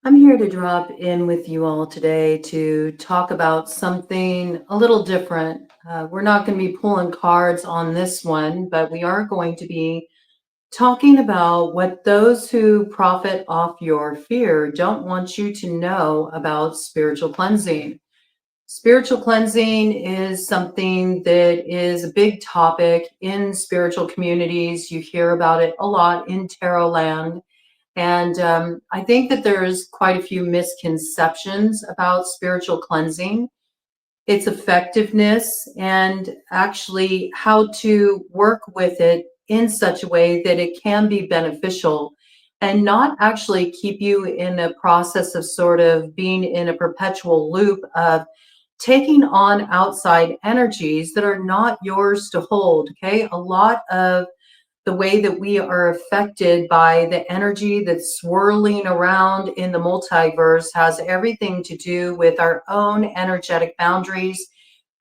I'm here to drop in with you all today to talk about something a little different. We're not going to be pulling cards on this one, but we are going to be talking about what those who profit off your fear don't want you to know about spiritual cleansing. Spiritual cleansing is something that is a big topic in spiritual communities. You hear about it a lot in tarot land. And I think that there's quite a few misconceptions about spiritual cleansing, its effectiveness, and actually how to work with it in such a way that it can be beneficial and not actually keep you in a process of sort of being in a perpetual loop of taking on outside energies that are not yours to hold. Okay. A lot of the way that we are affected by the energy that's swirling around in the multiverse has everything to do with our own energetic boundaries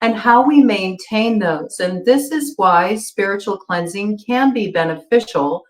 and how we maintain those. And this is why spiritual cleansing can be beneficial,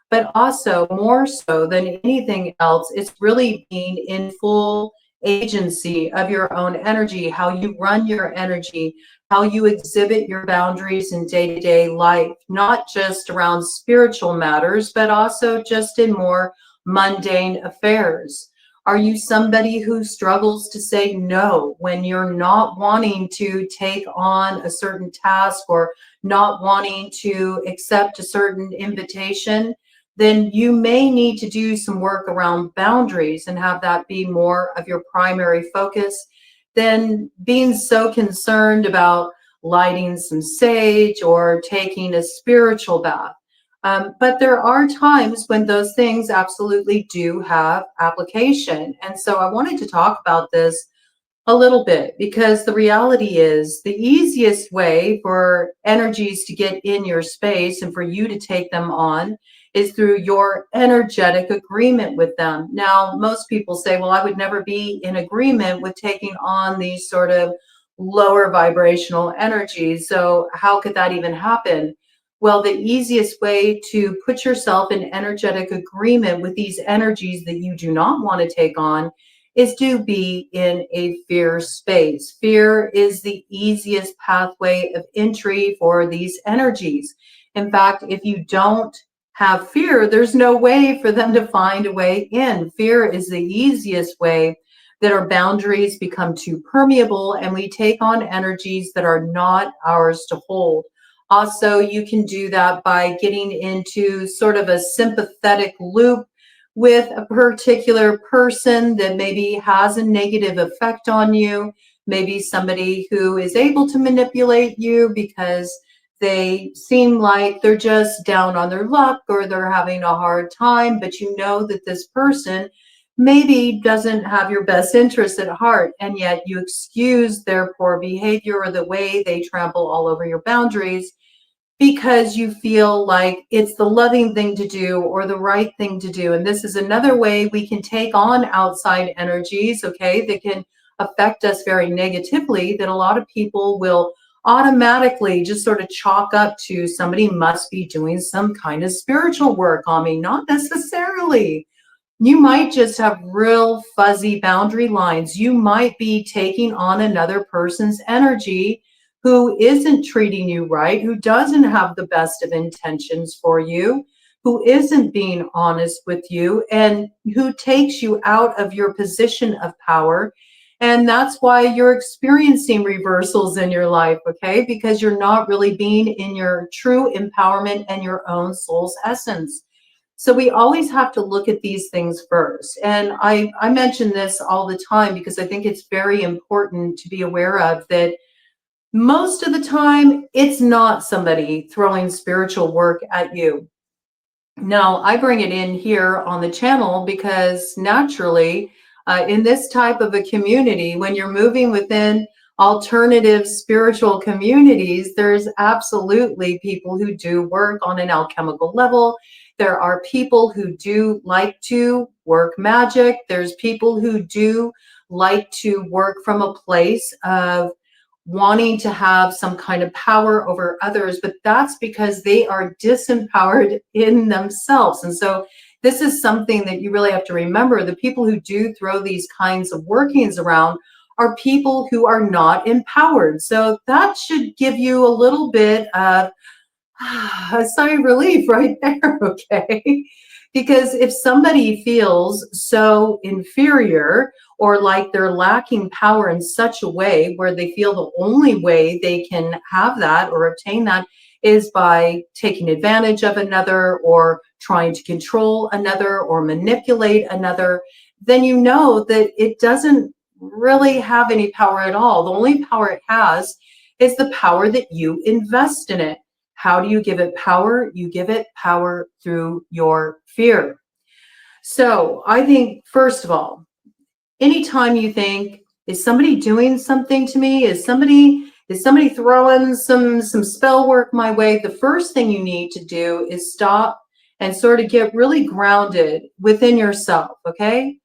but also more so than anything else, it's really being in full agency of your own energy, how you run your energy, how you exhibit your boundaries in day-to-day life, not just around spiritual matters, but also just in more mundane affairs. Are you somebody who struggles to say no when you're not wanting to take on a certain task or not wanting to accept a certain invitation? Then you may need to do some work around boundaries and have that be more of your primary focus than being so concerned about lighting some sage or taking a spiritual bath. But there are times when those things absolutely do have application. And so I wanted to talk about this a little bit because the reality is the easiest way for energies to get in your space and for you to take them on is through your energetic agreement with them. Now, most people say, well, I would never be in agreement with taking on these sort of lower vibrational energies. So, how could that even happen? Well, the easiest way to put yourself in energetic agreement with these energies that you do not want to take on is to be in a fear space. Fear is the easiest pathway of entry for these energies. In fact, if you don't have fear, there's no way for them to find a way in. Fear is the easiest way that our boundaries become too permeable and we take on energies that are not ours to hold. Also, you can do that by getting into sort of a sympathetic loop with a particular person that maybe has a negative effect on you, maybe somebody who is able to manipulate you because they seem like they're just down on their luck or they're having a hard time, but you know that this person maybe doesn't have your best interest at heart, and yet you excuse their poor behavior or the way they trample all over your boundaries because you feel like it's the loving thing to do or the right thing to do. And this is another way we can take on outside energies, okay, that can affect us very negatively, that a lot of people will automatically just sort of chalk up to somebody must be doing some kind of spiritual work on me. Not necessarily. You might just have real fuzzy boundary lines. You might be taking on another person's energy who isn't treating you right, who doesn't have the best of intentions for you, who isn't being honest with you, and who takes you out of your position of power. And that's why you're experiencing reversals in your life, okay? Because you're not really being in your true empowerment and your own soul's essence. So we always have to look at these things first. And I mention this all the time because I think it's very important to be aware of that most of the time, it's not somebody throwing spiritual work at you. Now, I bring it in here on the channel because naturally, in this type of a community, when you're moving within alternative spiritual communities, there's absolutely people who do work on an alchemical level. There are people who do like to work magic. There's people who do like to work from a place of wanting to have some kind of power over others, but that's because they are disempowered in themselves. And so this is something that you really have to remember. The people who do throw these kinds of workings around are people who are not empowered. So that should give you a little bit of a sigh of relief right there, okay? Because if somebody feels so inferior or like they're lacking power in such a way where they feel the only way they can have that or obtain that is by taking advantage of another or trying to control another or manipulate another, then you know that it doesn't really have any power at all. The only power it has is the power that you invest in it. How do you give it power? You give it power through your fear. So I think, first of all, anytime you think, is somebody doing something to me? Is somebody throwing some spell work my way? The first thing you need to do is stop and sort of get really grounded within yourself, okay?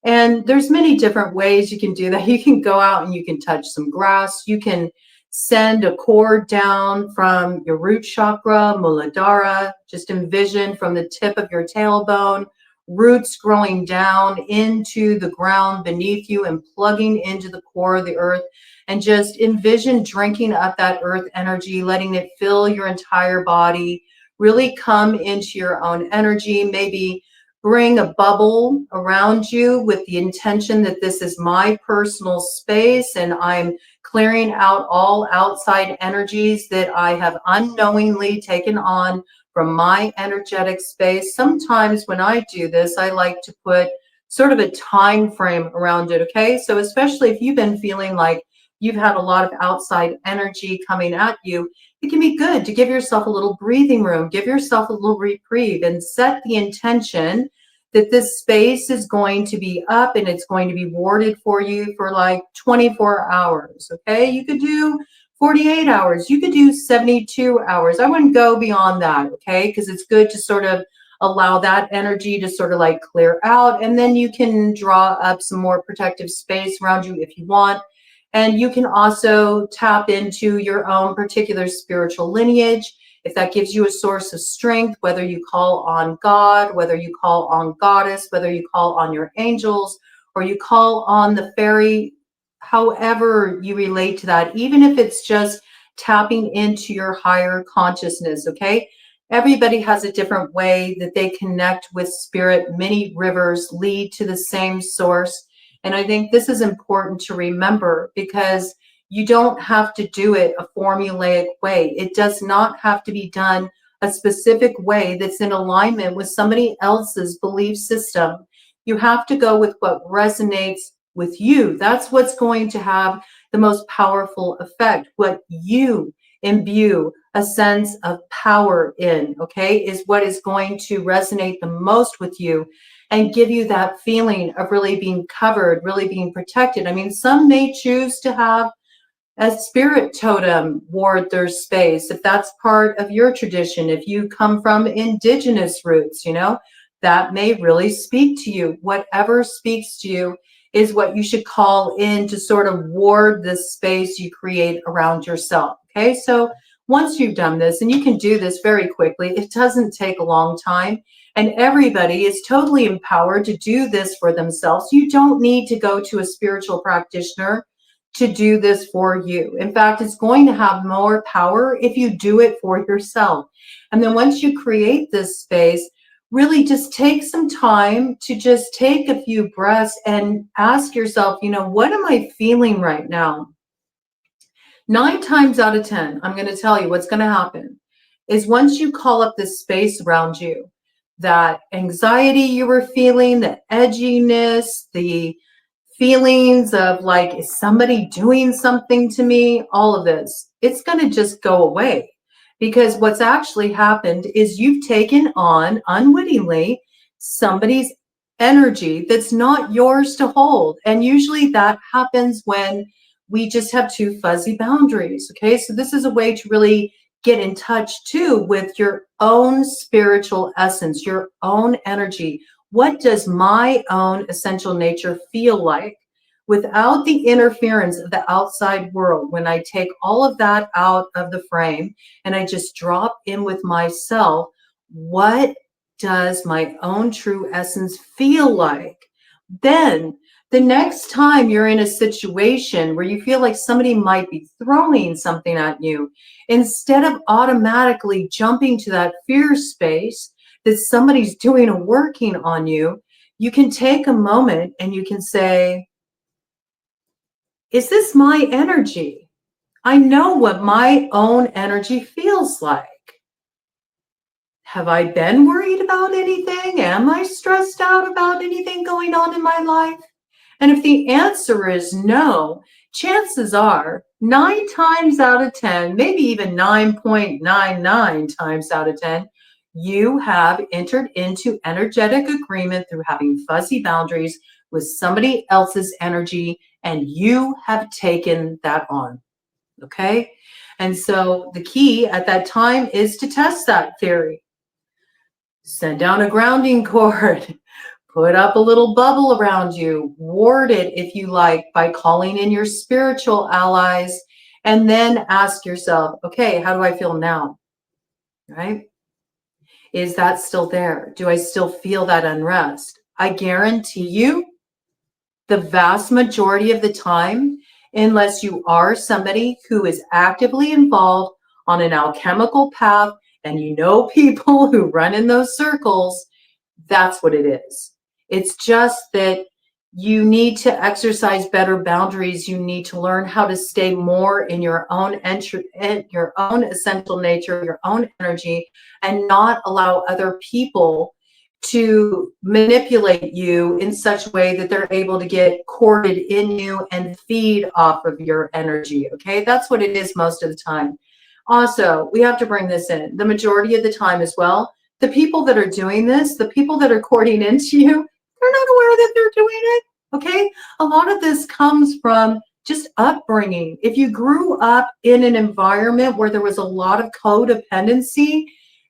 And there's many different ways you can do that. You can go out and you can touch some grass. You can send a cord down from your root chakra, Muladhara. Just envision from the tip of your tailbone, roots growing down into the ground beneath you and plugging into the core of the earth. And just envision drinking up that earth energy, letting it fill your entire body, really come into your own energy. Maybe bring a bubble around you with the intention that this is my personal space and I'm clearing out all outside energies that I have unknowingly taken on from my energetic space. Sometimes when I do this, I like to put sort of a time frame around it, okay? So especially if you've been feeling like you've had a lot of outside energy coming at you, it can be good to give yourself a little breathing room, give yourself a little reprieve, and set the intention that this space is going to be up and it's going to be warded for you for like 24 hours, okay? You could do 48 hours, you could do 72 hours. I wouldn't go beyond that, okay? Because it's good to sort of allow that energy to sort of like clear out, and then you can draw up some more protective space around you if you want. And you can also tap into your own particular spiritual lineage. If that gives you a source of strength, whether you call on God, whether you call on Goddess, whether you call on your angels, or you call on the fairy, however you relate to that, even if it's just tapping into your higher consciousness, okay? Everybody has a different way that they connect with spirit. Many rivers lead to the same source. And I think this is important to remember because you don't have to do it a formulaic way. It does not have to be done a specific way that's in alignment with somebody else's belief system. You have to go with what resonates with you. That's what's going to have the most powerful effect. What you imbue a sense of power in, okay, is what is going to resonate the most with you and give you that feeling of really being covered, really being protected. I mean, some may choose to have a spirit totem ward their space, if that's part of your tradition. If you come from indigenous roots, that may really speak to you. Whatever speaks to you is what you should call in to sort of ward the space you create around yourself. Okay, so once you've done this, and you can do this very quickly, it doesn't take a long time, and everybody is totally empowered to do this for themselves. You don't need to go to a spiritual practitioner to do this for you. In fact, it's going to have more power if you do it for yourself. And then once you create this space, really just take some time to just take a few breaths and ask yourself, what am I feeling right now? 9 times out of 10, I'm going to tell you what's going to happen is once you call up this space around you, that anxiety you were feeling, the edginess, the feelings of like, is somebody doing something to me? All of this, it's going to just go away, because what's actually happened is you've taken on unwittingly somebody's energy that's not yours to hold. And usually that happens when we just have too fuzzy boundaries. Okay, so this is a way to really get in touch too with your own spiritual essence, your own energy. What does my own essential nature feel like without the interference of the outside world? When I take all of that out of the frame and I just drop in with myself, what does my own true essence feel like? Then the next time you're in a situation where you feel like somebody might be throwing something at you, instead of automatically jumping to that fear space that somebody's doing a working on you, you can take a moment and you can say, is this my energy? I know what my own energy feels like. Have I been worried about anything? Am I stressed out about anything going on in my life? And if the answer is no, chances are 9 times out of 10, maybe even 9.99 times out of 10, you have entered into energetic agreement through having fuzzy boundaries with somebody else's energy, and you have taken that on. Okay? And so the key at that time is to test that theory. Send down a grounding cord. Put up a little bubble around you, ward it if you like by calling in your spiritual allies, and then ask yourself, okay, how do I feel now? Right? Is that still there? Do I still feel that unrest? I guarantee you, the vast majority of the time, unless you are somebody who is actively involved on an alchemical path and you know people who run in those circles, that's what it is. It's just that you need to exercise better boundaries. You need to learn how to stay more in your own your own essential nature, your own energy, and not allow other people to manipulate you in such a way that they're able to get corded in you and feed off of your energy. Okay, that's what it is most of the time. Also, we have to bring this in. The majority of the time as well, the people that are doing this, the people that are courting into you, they're not aware that they're doing it. Okay. A lot of this comes from just upbringing. If you grew up in an environment where there was a lot of codependency,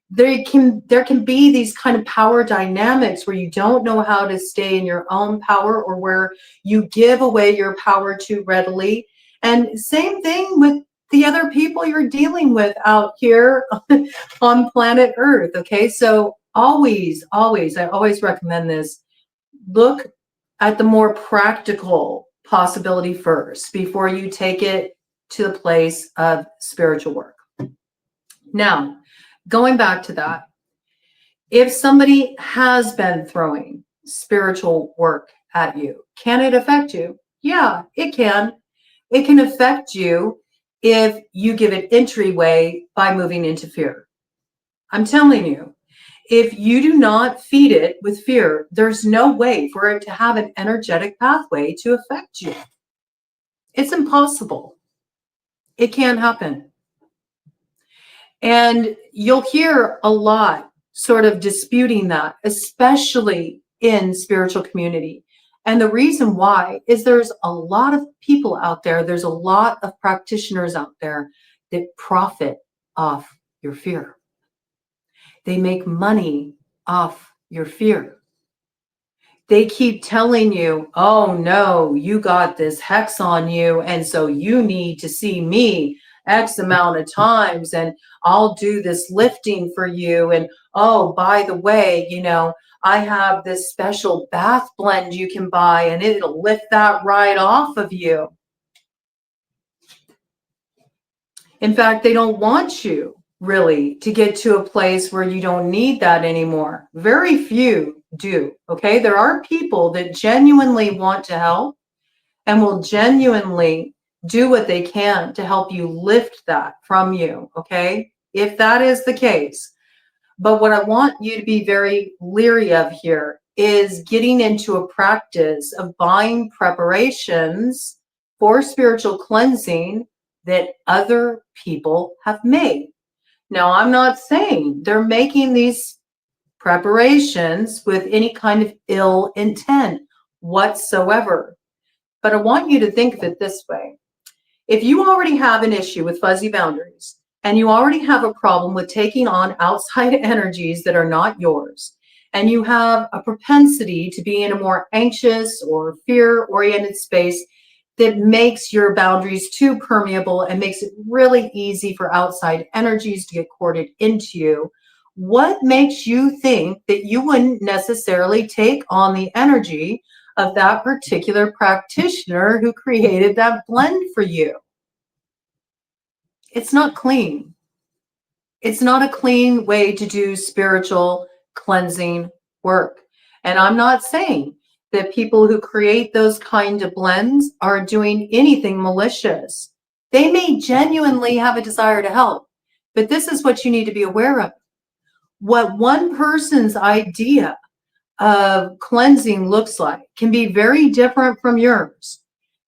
there can be these kind of power dynamics where you don't know how to stay in your own power, or where you give away your power too readily. And same thing with the other people you're dealing with out here on planet Earth. Okay. So always, always, I always recommend this. Look at the more practical possibility first before you take it to the place of spiritual work. Now, going back to that, if somebody has been throwing spiritual work at you, can it affect you? Yeah, it can. It can affect you if you give it entryway by moving into fear. I'm telling you, if you do not feed it with fear, there's no way for it to have an energetic pathway to affect you. It's impossible. It can't happen. And you'll hear a lot sort of disputing that, especially in spiritual community. And the reason why is there's a lot of people out there, there's a lot of practitioners out there that profit off your fear. They make money off your fear. They keep telling you, oh no, you got this hex on you, and so you need to see me X amount of times, and I'll do this lifting for you. And oh, by the way, I have this special bath blend you can buy, and it'll lift that right off of you. In fact, they don't want you really to get to a place where you don't need that anymore. Very few do. Okay. There are people that genuinely want to help and will genuinely do what they can to help you lift that from you. Okay. If that is the case. But what I want you to be very leery of here is getting into a practice of buying preparations for spiritual cleansing that other people have made. Now, I'm not saying they're making these preparations with any kind of ill intent whatsoever. But I want you to think of it this way. If you already have an issue with fuzzy boundaries, and you already have a problem with taking on outside energies that are not yours, and you have a propensity to be in a more anxious or fear-oriented space that makes your boundaries too permeable and makes it really easy for outside energies to get corded into you, What makes you think that you wouldn't necessarily take on the energy of that particular practitioner who created that blend for you? It's not clean. It's not a clean way to do spiritual cleansing work. And I'm not saying that people who create those kind of blends are doing anything malicious. They may genuinely have a desire to help, but this is what you need to be aware of. What one person's idea of cleansing looks like can be very different from yours.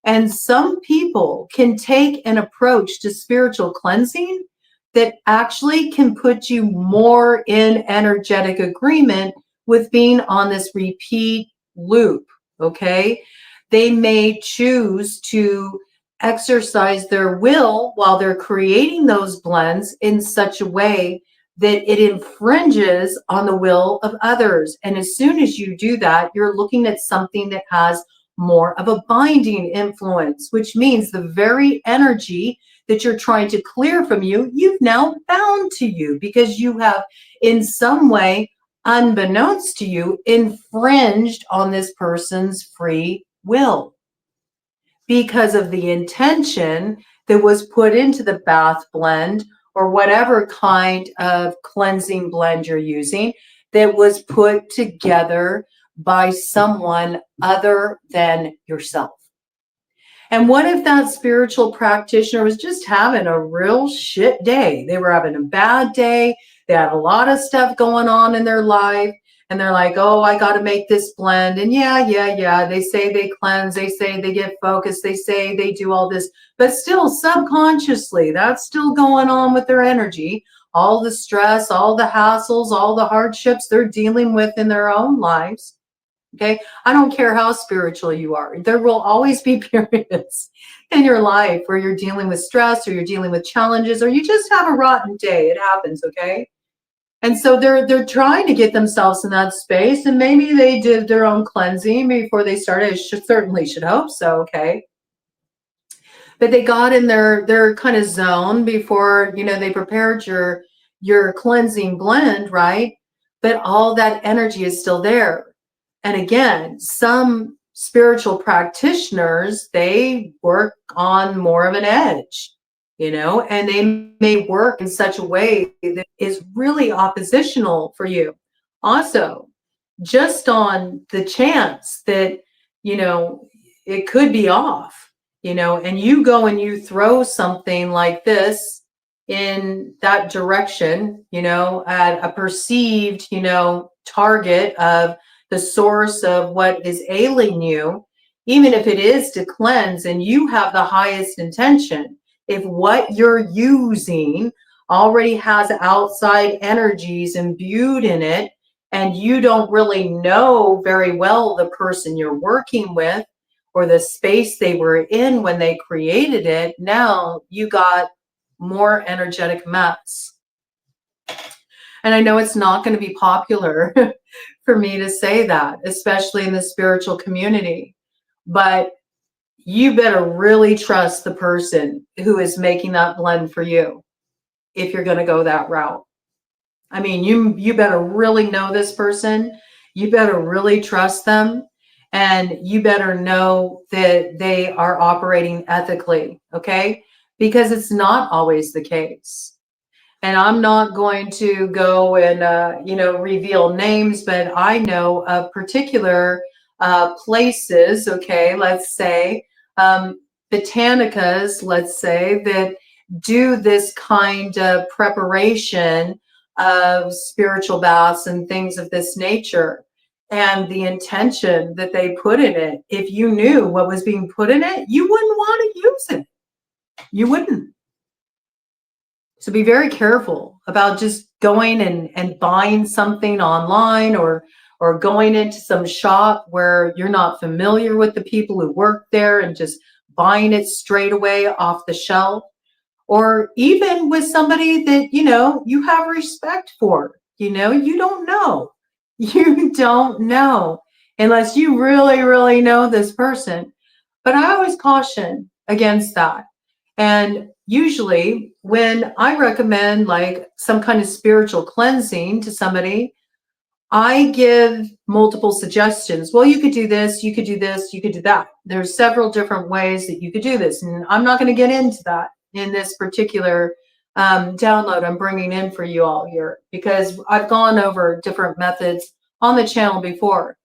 And some people can take an approach to spiritual cleansing that actually can put you more in energetic agreement with being on this repeat loop. Okay. They may choose to exercise their will while they're creating those blends in such a way that it infringes on the will of others. And as soon as you do that, you're looking at something that has more of a binding influence, which means the very energy that you're trying to clear from you, you've now bound to you because you have, in some way, unbeknownst to you, infringed on this person's free will because of the intention that was put into the bath blend or whatever kind of cleansing blend you're using that was put together by someone other than yourself. And what if that spiritual practitioner was just having a real shit day? They were having a bad day. They had a lot of stuff going on in their life. And they're like, oh, I got to make this blend. And yeah. They say they cleanse. They say they get focused. They say they do all this. But still, subconsciously, that's still going on with their energy. All the stress, all the hassles, all the hardships they're dealing with in their own lives. Okay. I don't care how spiritual you are. There will always be periods in your life where you're dealing with stress or you're dealing with challenges or you just have a rotten day. It happens. Okay. And so they're trying to get themselves in that space, and maybe they did their own cleansing before they started. I certainly should hope so. Okay. But they got in their kind of zone before, they prepared your cleansing blend, right? But all that energy is still there. And again, some spiritual practitioners, they work on more of an edge, and they may work in such a way that is really oppositional for you. Also, just on the chance that, it could be off, and you go and you throw something like this in that direction, at a perceived, target of the source of what is ailing you, even if it is to cleanse and you have the highest intention, if what you're using already has outside energies imbued in it, and you don't really know very well the person you're working with or the space they were in when they created it, now you got more energetic mess. And I know it's not going to be popular for me to say that, especially in the spiritual community. But you better really trust the person who is making that blend for you if you're going to go that route. I mean, you better really know this person. You better really trust them. And you better know that they are operating ethically, okay? Because it's not always the case. And I'm not going to go and, reveal names, but I know of particular places, okay, let's say, botanicas, let's say, that do this kind of preparation of spiritual baths and things of this nature. And the intention that they put in it, if you knew what was being put in it, you wouldn't want to use it. You wouldn't. So be very careful about just going and buying something online or going into some shop where you're not familiar with the people who work there and just buying it straight away off the shelf, or even with somebody that, you have respect for. You don't know. You don't know unless you really, really know this person. But I always caution against that. And usually when I recommend like some kind of spiritual cleansing to somebody, I give multiple suggestions. Well, you could do this, you could do this, you could do that. There's several different ways that you could do this. And I'm not going to get into that in this particular download I'm bringing in for you all here, because I've gone over different methods on the channel before.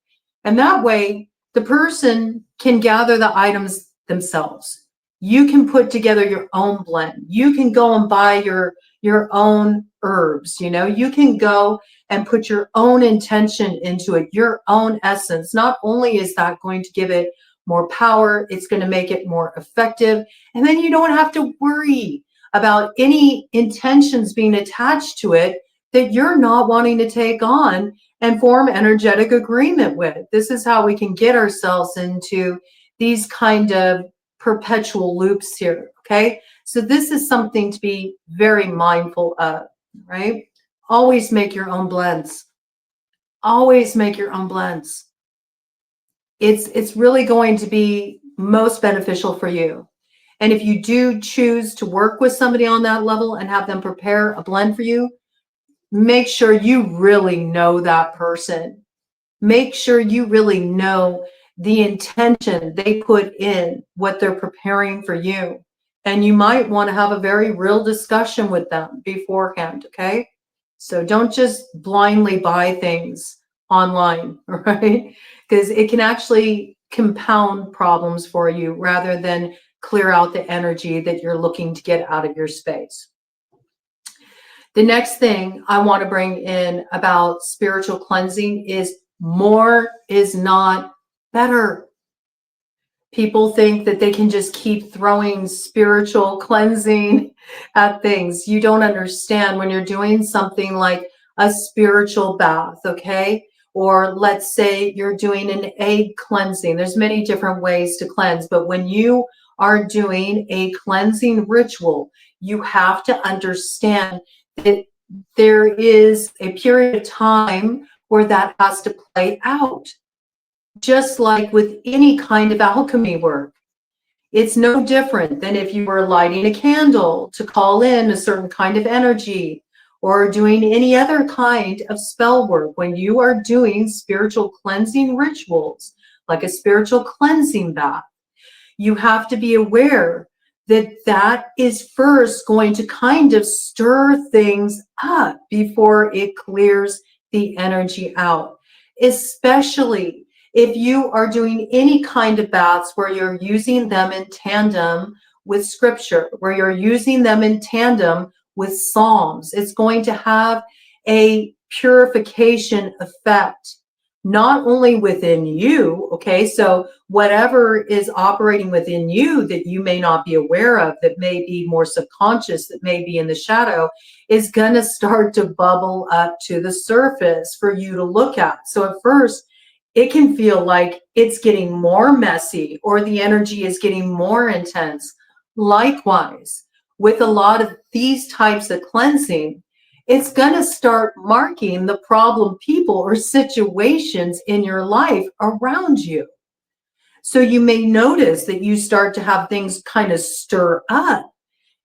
And that way, the person can gather the items themselves. You can put together your own blend. You can go and buy your own herbs. You can go and put your own intention into it, your own essence. Not only is that going to give it more power, it's going to make it more effective. And then you don't have to worry about any intentions being attached to it that you're not wanting to take on and form energetic agreement with. This is how we can get ourselves into these kind of perpetual loops here, okay? So this is something to be very mindful of, right? Always make your own blends. Always make your own blends. It's really going to be most beneficial for you. And if you do choose to work with somebody on that level and have them prepare a blend for you, make sure you really know that person. Make sure you really know the intention they put in what they're preparing for you. And you might want to have a very real discussion with them beforehand, okay? So don't just blindly buy things online, right? Because it can actually compound problems for you rather than clear out the energy that you're looking to get out of your space. The next thing I want to bring in about spiritual cleansing is more is not better. People think that they can just keep throwing spiritual cleansing at things. You don't understand when you're doing something like a spiritual bath, okay? Or let's say you're doing an egg cleansing. There's many different ways to cleanse, but when you are doing a cleansing ritual, you have to understand that there is a period of time where that has to play out. Just like with any kind of alchemy work, it's no different than if you were lighting a candle to call in a certain kind of energy or doing any other kind of spell work. When you are doing spiritual cleansing rituals, like a spiritual cleansing bath, you have to be aware that that is first going to kind of stir things up before it clears the energy out, especially if you are doing any kind of baths where you're using them in tandem with scripture, where you're using them in tandem with psalms. It's going to have a purification effect, not only within you, okay? So whatever is operating within you that you may not be aware of, that may be more subconscious, that may be in the shadow, is going to start to bubble up to the surface for you to look at. So at first, it can feel like it's getting more messy or the energy is getting more intense. Likewise, with a lot of these types of cleansing, it's going to start marking the problem people or situations in your life around you. So you may notice that you start to have things kind of stir up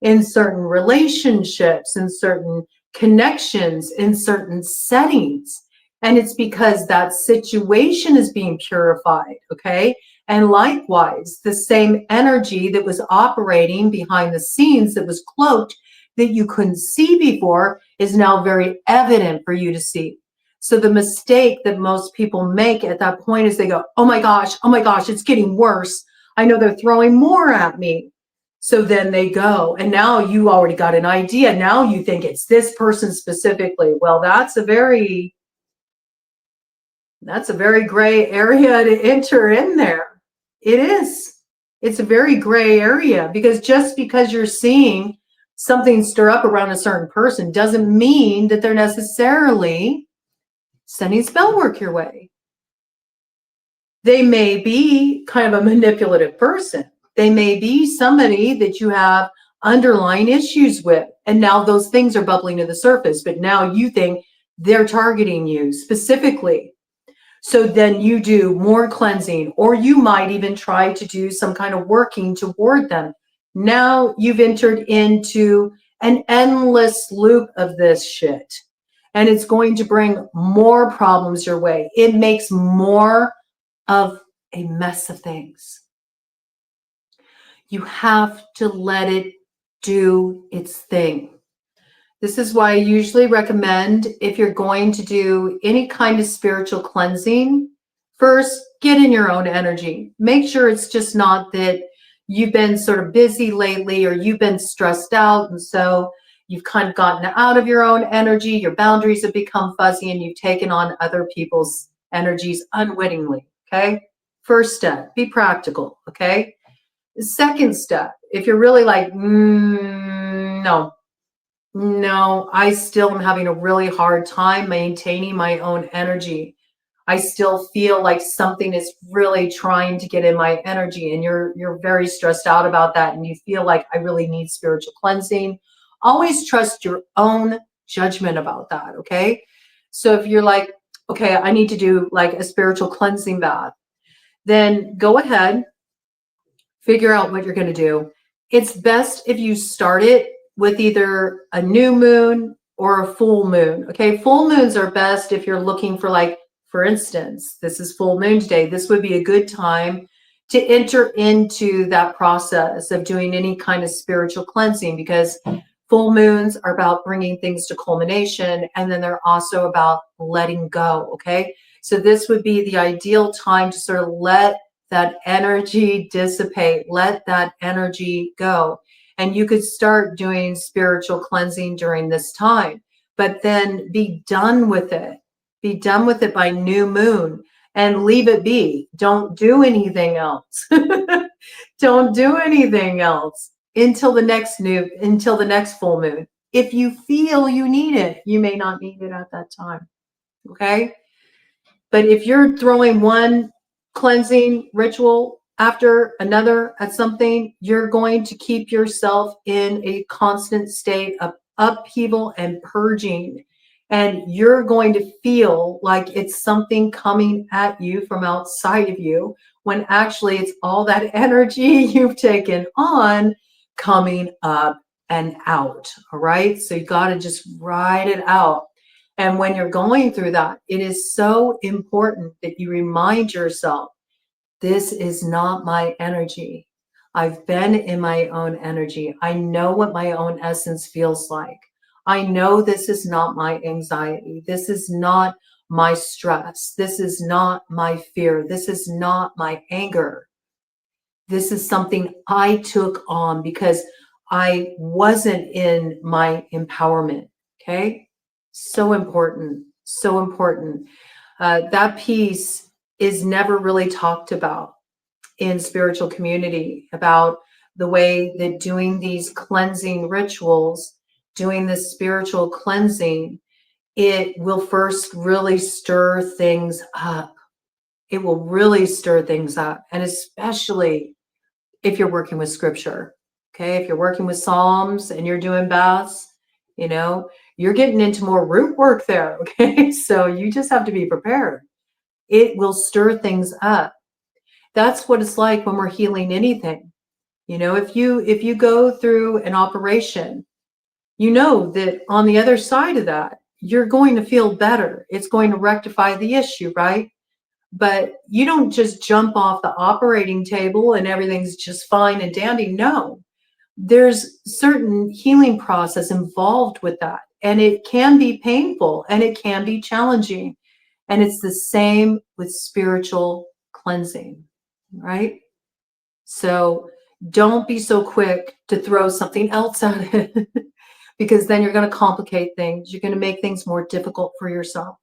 in certain relationships, in certain connections, in certain settings. And it's because that situation is being purified, okay? And likewise, the same energy that was operating behind the scenes, that was cloaked, that you couldn't see before, is now very evident for you to see. So the mistake that most people make at that point is they go, oh my gosh, it's getting worse. I know they're throwing more at me. So then they go, and now you already got an idea. Now you think it's this person specifically. Well, that's a very gray area to enter in there. It is. It's a very gray area, because just because you're seeing something stir up around a certain person doesn't mean that they're necessarily sending spell work your way. They may be kind of a manipulative person. They may be somebody that you have underlying issues with, and now those things are bubbling to the surface, but now you think they're targeting you specifically. So then you do more cleansing, or you might even try to do some kind of working toward them. Now you've entered into an endless loop of this shit. And it's going to bring more problems your way. It makes more of a mess of things. You have to let it do its thing. This is why I usually recommend, if you're going to do any kind of spiritual cleansing, first get in your own energy. Make sure it's just not that you've been sort of busy lately or you've been stressed out. And so you've kind of gotten out of your own energy. Your boundaries have become fuzzy and you've taken on other people's energies unwittingly. Okay. First step, be practical. Okay. The second step, if you're really like, no, I still am having a really hard time maintaining my own energy. I still feel like something is really trying to get in my energy, and you're very stressed out about that, and you feel like I really need spiritual cleansing. Always trust your own judgment about that, okay? So if you're like, okay, I need to do like a spiritual cleansing bath, then go ahead, figure out what you're going to do. It's best if you start it with either a new moon or a full moon. Okay, full moons are best if you're looking for, like, for instance, this is full moon today. This would be a good time to enter into that process of doing any kind of spiritual cleansing, because full moons are about bringing things to culmination, and then they're also about letting go. Okay, so this would be the ideal time to sort of let that energy dissipate, let that energy go. And you could start doing spiritual cleansing during this time, but then be done with it. Be done with it by new moon and leave it be. Don't do anything else. Don't do anything else until the next full moon. If you feel you need it, you may not need it at that time. Okay? But if you're throwing one cleansing ritual after another at something, you're going to keep yourself in a constant state of upheaval and purging. And you're going to feel like it's something coming at you from outside of you, when actually it's all that energy you've taken on coming up and out. All right. So you got to just ride it out. And when you're going through that, it is so important that you remind yourself, this is not my energy. I've been in my own energy. I know what my own essence feels like. I know this is not my anxiety. This is not my stress. This is not my fear. This is not my anger. This is something I took on because I wasn't in my empowerment. Okay. So important. So important. That piece is never really talked about in spiritual community, about the way that doing these cleansing rituals, doing this spiritual cleansing, it will first really stir things up. It will really stir things up. And especially if you're working with scripture. Okay. If you're working with Psalms and you're doing baths, you're getting into more root work there. Okay. So you just have to be prepared. It will stir things up. That's what it's like when we're healing anything. If you go through an operation, you know that on the other side of that, you're going to feel better. It's going to rectify the issue, right? But you don't just jump off the operating table and everything's just fine and dandy. No, there's certain healing process involved with that. And it can be painful and it can be challenging. And it's the same with spiritual cleansing, right? So don't be so quick to throw something else at it, because then you're going to complicate things. You're going to make things more difficult for yourself.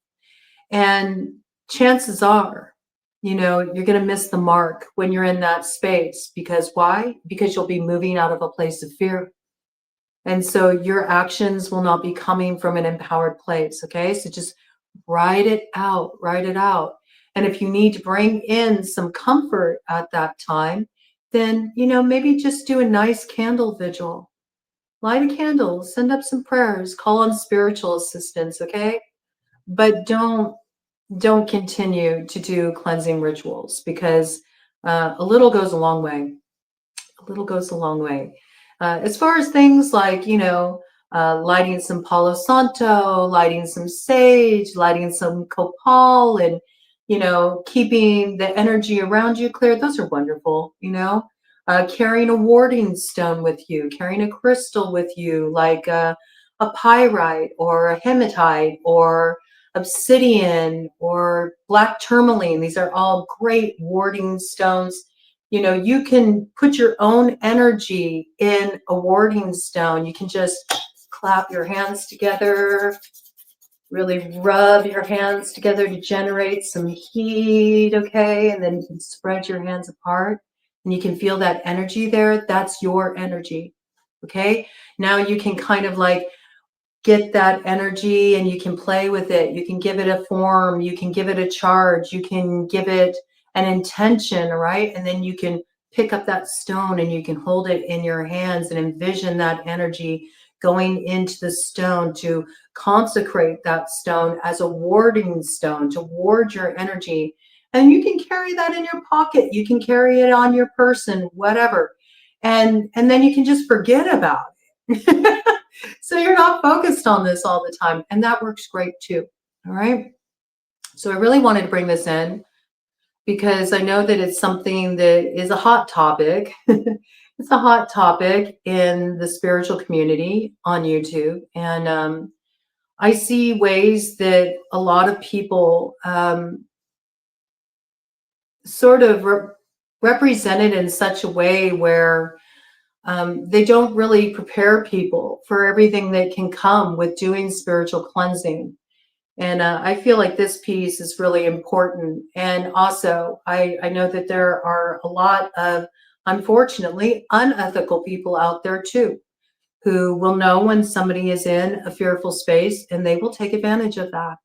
And chances are, you're going to miss the mark when you're in that space. Because why? Because you'll be moving out of a place of fear. And so your actions will not be coming from an empowered place. Okay. So just write it out, write it out. And if you need to bring in some comfort at that time, then, maybe just do a nice candle vigil. Light a candle, send up some prayers, call on spiritual assistance. Okay. But don't continue to do cleansing rituals, because a little goes a long way. A little goes a long way. As far as things like, lighting some Palo Santo, lighting some sage, lighting some copal, and, keeping the energy around you clear, those are wonderful, carrying a warding stone with you, carrying a crystal with you, like a pyrite or a hematite or obsidian or black tourmaline. These are all great warding stones. You can put your own energy in a warding stone. You can just clap your hands together, really rub your hands together to generate some heat, okay? And then you can spread your hands apart and you can feel that energy there. That's your energy, okay? Now you can kind of like get that energy and you can play with it. You can give it a form, you can give it a charge, you can give it an intention, right? And then you can pick up that stone and you can hold it in your hands and envision that energy going into the stone to consecrate that stone as a warding stone to ward your energy. And you can carry that in your pocket, you can carry it on your person, whatever. And then you can just forget about it. So you're not focused on this all the time. And that works great too. All right. So I really wanted to bring this in because I know that it's something that is a hot topic. It's a hot topic in the spiritual community on YouTube. And I see ways that a lot of people sort of represent it in such a way where they don't really prepare people for everything that can come with doing spiritual cleansing. And I feel like this piece is really important. And also, I know that there are a lot of, unfortunately, unethical people out there too, who will know when somebody is in a fearful space and they will take advantage of that.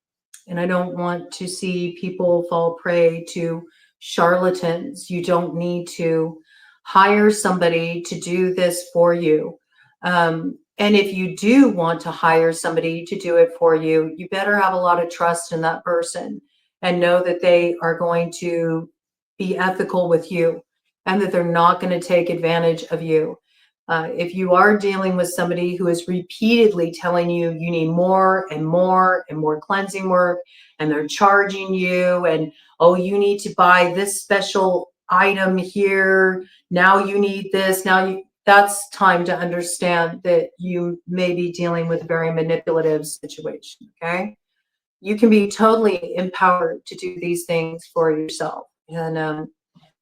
And I don't want to see people fall prey to charlatans. You don't need to hire somebody to do this for you. And if you do want to hire somebody to do it for you, you better have a lot of trust in that person and know that they are going to be ethical with you and that they're not going to take advantage of you. If you are dealing with somebody who is repeatedly telling you you need more and more and more cleansing work, and they're charging you, and oh, you need to buy this special item here, now you need this, that's time to understand that you may be dealing with a very manipulative situation, okay? You can be totally empowered to do these things for yourself. And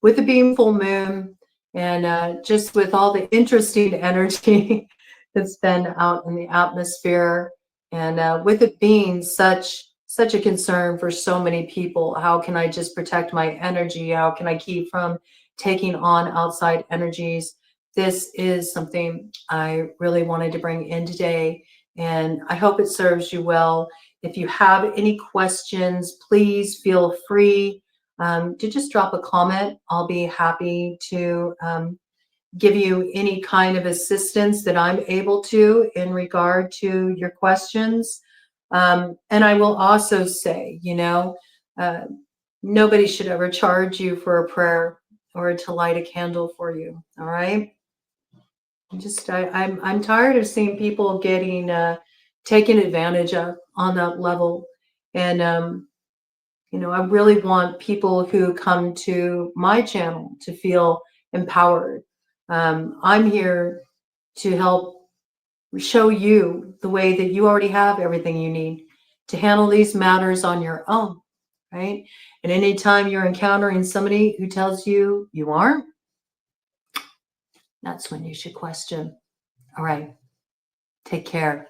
with the being full moon and just with all the interesting energy that's been out in the atmosphere, and with it being such a concern for so many people, how can I just protect my energy? How can I keep from taking on outside energies? This is something I really wanted to bring in today, and I hope it serves you well. If you have any questions, please feel free to just drop a comment. I'll be happy to give you any kind of assistance that I'm able to in regard to your questions. And I will also say, uh, nobody should ever charge you for a prayer or to light a candle for you. All right. I'm tired of seeing people getting taken advantage of on that level. And I really want people who come to my channel to feel empowered. I'm here to help show you the way that you already have everything you need to handle these matters on your own, right? And anytime you're encountering somebody who tells you you aren't, that's when you should question. All right, take care.